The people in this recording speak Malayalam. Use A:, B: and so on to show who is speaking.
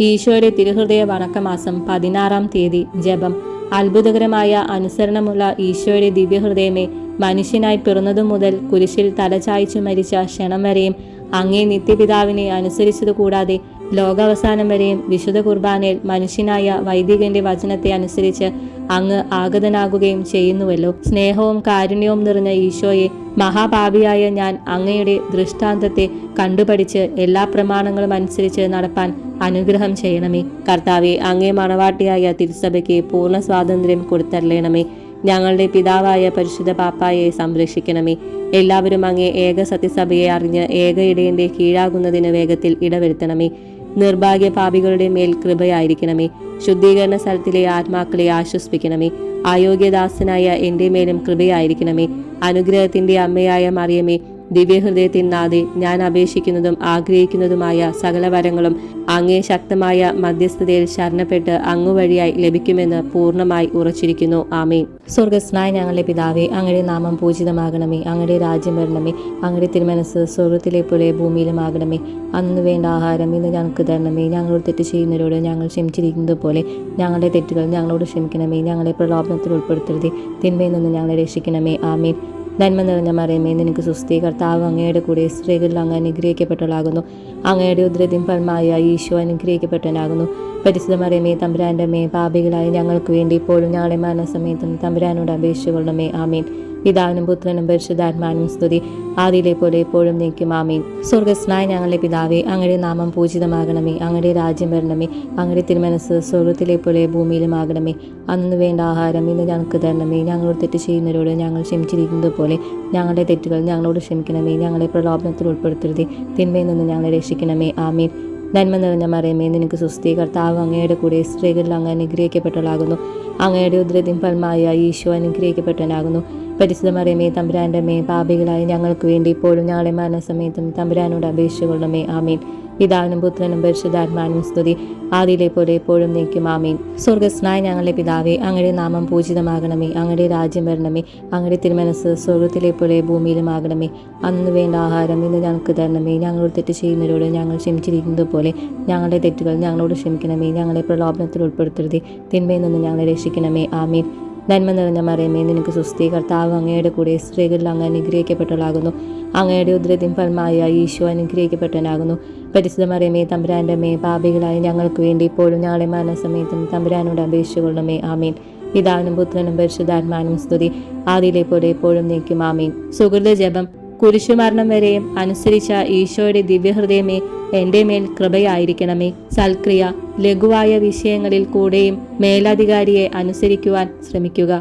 A: ഈശോയുടെ തിരുഹൃദയ വണക്കമാസം 16-ാം തീയതി. ജപം. അത്ഭുതകരമായ അനുസരണമുള്ള ഈശോയുടെ ദിവ്യഹൃദയമേ, മനുഷ്യനായി പിറന്നതു മുതൽ കുരിശിൽ തലചായ്ച്ചു മരിച്ച ക്ഷണം വരെയും അങ്ങേ നിത്യപിതാവിനെ അനുസരിച്ചതുകൂടാതെ ലോകാവസാനം വരെയും വിശുദ്ധ കുർബാനയിൽ മനുഷ്യനായ വൈദികന്റെ വചനത്തെ അനുസരിച്ച് അങ്ങ് ആഗതനാകുകയും ചെയ്യുന്നുവല്ലോ. സ്നേഹവും കാരുണ്യവും നിറഞ്ഞ ഈശോയെ, മഹാപാപിയായ ഞാൻ അങ്ങയുടെ ദൃഷ്ടാന്തത്തെ കണ്ടുപഠിച്ച് എല്ലാ പ്രമാണങ്ങളും അനുസരിച്ച് നടപ്പാൻ അനുഗ്രഹം ചെയ്യണമേ. കർത്താവെ, അങ്ങേ മണവാട്ടിയായ തിരുസഭയ്ക്ക് പൂർണ്ണ സ്വാതന്ത്ര്യം കൊടുത്തരളയണമേ. ഞങ്ങളുടെ പിതാവായ പരിശുദ്ധ പാപ്പായെ സംരക്ഷിക്കണമേ. എല്ലാവരും അങ്ങേ ഏക സത്യസഭയെ അറിഞ്ഞ് ഏക ഇടയന്റെ കീഴാകുന്നതിന് വേഗത്തിൽ ഇടവരുത്തണമേ. നിർഭാഗ്യ പാപികളുടെ മേൽ കൃപയായിരിക്കണമേ. ശുദ്ധീകരണ സ്ഥലത്തിലെ ആത്മാക്കളെ ആശ്വസിപ്പിക്കണമേ. അയോഗ്യദാസനായ എൻ്റെ മേലും കൃപയായിരിക്കണമേ. അനുഗ്രഹത്തിന്റെ അമ്മയായ മറിയമേ, ദിവ്യഹൃദയത്തിൻ നാഥേ, ഞാൻ അപേക്ഷിക്കുന്നതും ആഗ്രഹിക്കുന്നതുമായ സകല വരങ്ങളും അങ്ങേ ശക്തമായ മധ്യസ്ഥതയിൽ ശരണപ്പെട്ട് അങ്ങു വഴിയായി ലഭിക്കുമെന്ന് പൂർണ്ണമായി ഉറച്ചിരിക്കുന്നു. ആമേൻ. സ്വർഗസ്നായ ഞങ്ങളുടെ പിതാവേ, അങ്ങയുടെ നാമം പൂജിതമാകണമേ. അങ്ങയുടെ രാജ്യം വരണമേ. അങ്ങയുടെ തിരുമനസ് സ്വർഗത്തിലെ പോലെ ഭൂമിയിലുമാകണമേ. അന്ന് വേണ്ട ആഹാരം ഇന്ന് ഞങ്ങൾക്ക് തരണമേ. ഞങ്ങളോട് തെറ്റ് ചെയ്യുന്നവരോട് ഞങ്ങൾ ക്ഷമിച്ചിരിക്കുന്നത് പോലെ ഞങ്ങളുടെ തെറ്റുകൾ ഞങ്ങളോട് ക്ഷമിക്കണമേ. ഞങ്ങളെ പ്രലോഭനത്തിൽ ഉൾപ്പെടുത്തരുതേ, തിന്മയിൽ നിന്ന് ഞങ്ങളെ രക്ഷിക്കണമേ. ആമേൻ. നന്മ നിറഞ്ഞ മറിയമേ, നിനക്ക് സുസ്തി. കർത്താവ് അങ്ങയുടെ കൂടെ, സ്ത്രീകളിൽ അങ്ങ് അനുഗ്രഹിക്കപ്പെട്ടവളാകുന്നു. അങ്ങയുടെ ഉദരത്തിൻ ഫലമായ ഈശോ അനുഗ്രഹിക്കപ്പെട്ടവനാകുന്നു. പരിശുദ്ധ മറിയമേ, തമ്പുരാന്റെ അമ്മേ, പാപികളായ ഞങ്ങൾക്ക് വേണ്ടി ഇപ്പോഴും ഞങ്ങളുടെ മരണസമയത്തും തമ്പുരാനോട് അപേക്ഷിച്ചുകൊള്ളണമേ. ആമേൻ. പിതാവിനും പുത്രനും പരിശുദ്ധാത്മാവിനും സ്തുതി, ആദിയിലെ പോലെ എപ്പോഴും നീക്കും. ആമേൻ. സ്വർഗസ്നായ ഞങ്ങളുടെ പിതാവേ, അങ്ങയുടെ നാമം പൂജിതമാകണമേ. അങ്ങയുടെ രാജ്യം വരണമേ. അങ്ങയുടെ തിരുമനസ് സ്വർഗത്തിലെ പോലെ ഭൂമിയിലുമാകണമേ. അന്ന് വേണ്ട ആഹാരം ഇന്ന് ഞങ്ങൾക്ക് തരണമേ. ഞങ്ങളോട് തെറ്റ് ചെയ്യുന്നവരോട് ഞങ്ങൾ ക്ഷമിച്ചിരിക്കുന്നത് പോലെ ഞങ്ങളുടെ തെറ്റുകൾ ഞങ്ങളോട് ക്ഷമിക്കണമേ. ഞങ്ങളെ പ്രലോഭനത്തിൽ ഉൾപ്പെടുത്തരുതേ, തിന്മയിൽ നിന്ന് ഞങ്ങളെ രക്ഷിക്കണമേ. ആമേൻ. നന്മ നിറഞ്ഞ മറിയമേ, നിനക്ക് സുസ്തി. കർത്താവ് അങ്ങയുടെ കൂടെ, സ്ത്രീകളിൽ അങ്ങ് അനുഗ്രഹിക്കപ്പെട്ടവളാകുന്നു. അങ്ങയുടെ ഉദരത്തിൻ ഫലമായ ഈശോ അനുഗ്രഹിക്കപ്പെട്ടവനാകുന്നു. പരിശുദ്ധ മറിയമേ, തമ്പുരാന്റെ അമ്മേ, പാപികളായ ഞങ്ങൾക്ക് വേണ്ടി ഇപ്പോഴും ഞങ്ങളുടെ മരണസമയത്തും തമ്പുരാനോട് അപേക്ഷിച്ചുകൊള്ളണമേ. ആമേൻ. പിതാവിനും പുത്രനും പരിശുദ്ധാത്മാവിനും സ്തുതി, ആദിയിലെ പോലെ എപ്പോഴും നീക്കും. ആമേൻ. സ്വർഗസ്നായ ഞങ്ങളുടെ പിതാവേ, അങ്ങയുടെ നാമം പൂജിതമാകണമേ. അങ്ങയുടെ രാജ്യം വരണമേ. അങ്ങയുടെ തിരുമനസ് സ്വർഗത്തിലെ പോലെ ഭൂമിയിലുമാകണമേ. അന്ന് വേണ്ട ആഹാരം ഇന്ന് ഞങ്ങൾക്ക് തരണമേ. ഞങ്ങളോട് തെറ്റ് ചെയ്യുന്നവരോട് ഞങ്ങൾ ക്ഷമിച്ചിരിക്കുന്നത് പോലെ ഞങ്ങളുടെ തെറ്റുകൾ ഞങ്ങളോട് ക്ഷമിക്കണമേ. ഞങ്ങളെ പ്രലോഭനത്തിൽ ഉൾപ്പെടുത്തരുതേ, തിന്മയിൽ നിന്ന് ഞങ്ങളെ രക്ഷിക്കണമേ. ആമേൻ. നന്മ നിറഞ്ഞ മറിയമേ, നിനക്ക് സുസ്തി. കർത്താവ് അങ്ങയുടെ കൂടെ, സ്ത്രീകളിൽ അങ്ങ് അനുഗ്രഹിക്കപ്പെട്ടവളാകുന്നു. അങ്ങയുടെ ഉദരത്തിൻ ഫലമായ ഈശോ അനുഗ്രഹിക്കപ്പെട്ടവനാകുന്നു. പരിശുദ്ധ മറിയമേ, തമ്പുരാന്റെ അമ്മേ, പാപികളായ ഞങ്ങൾക്ക് വേണ്ടി ഇപ്പോഴും ഞങ്ങളുടെ മരണസമയത്തും തമ്പുരാനോട് അപേക്ഷിച്ചുകൊള്ളണമേ. ആമേൻ. പിതാവിനും പുത്രനും പരിശുദ്ധാത്മാവിനും സ്തുതി, ആദിയിലെ പോലെ എപ്പോഴും നീക്കും. ആമേൻ. സുഹൃത ജപം. കുരിശുമരണം വരെയും അനുസരിച്ച ഈശോയുടെ ദിവ്യഹൃദയമേ, എൻ്റെ മേൽ കൃപയായിരിക്കണമേ. സൽക്രിയ. ലഘുവായ വിഷയങ്ങളിൽ കൂടെയും മേലധികാരിയെ അനുസരിക്കുവാൻ ശ്രമിക്കുക.